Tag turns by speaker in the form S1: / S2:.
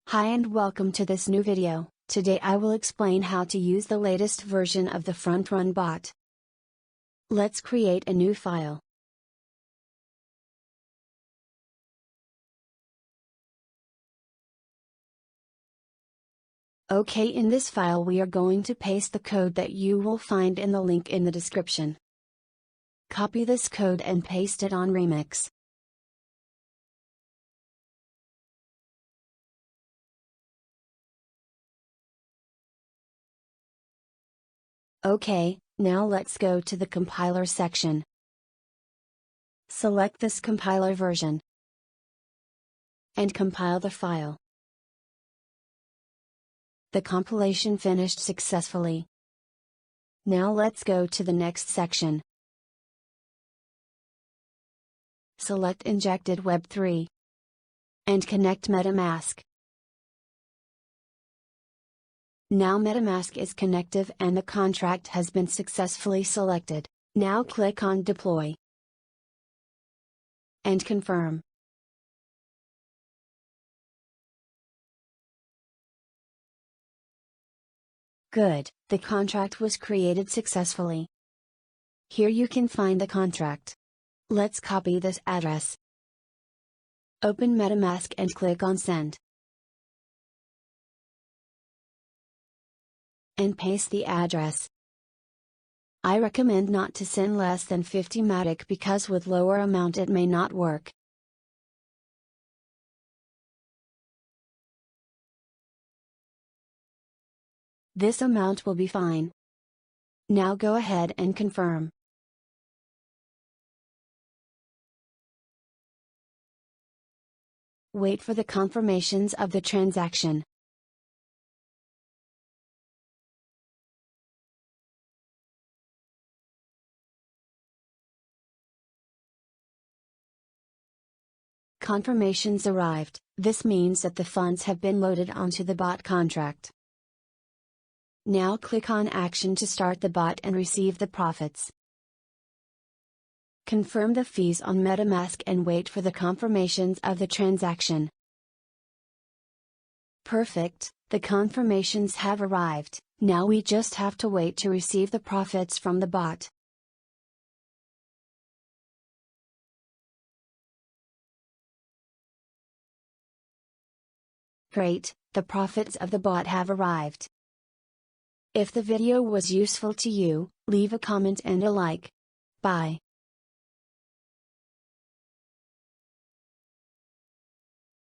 S1: Hi and welcome to this new video. Today I will explain how to use the latest version of the Front Run bot. Let's create a new file. Okay, in this file we are going to paste the code that you will find in the link in the description. Copy this code and paste it on Remix. Okay, now let's go to the compiler section. Select this compiler version and compile the file. The compilation finished successfully. Now let's go to the next section. Select Injected Web3 and connect MetaMask. Now MetaMask is connected and the contract has been successfully selected. Now click on Deploy and confirm. Good, the contract was created successfully. Here you can find the contract. Let's copy this address. Open MetaMask and click on Send. And paste the address. I recommend not to send less than 50 MATIC because with lower amount it may not work. This amount will be fine. Now go ahead and confirm. Wait for the confirmations of the transaction. Confirmations arrived. This means that the funds have been loaded onto the bot contract. Now click on Action to start the bot and receive the profits. Confirm the fees on MetaMask and wait for the confirmations of the transaction. Perfect, the confirmations have arrived. Now we just have to wait to receive the profits from the bot. Great, the profits of the bot have arrived. If the video was useful to you, leave a comment and a like. Bye.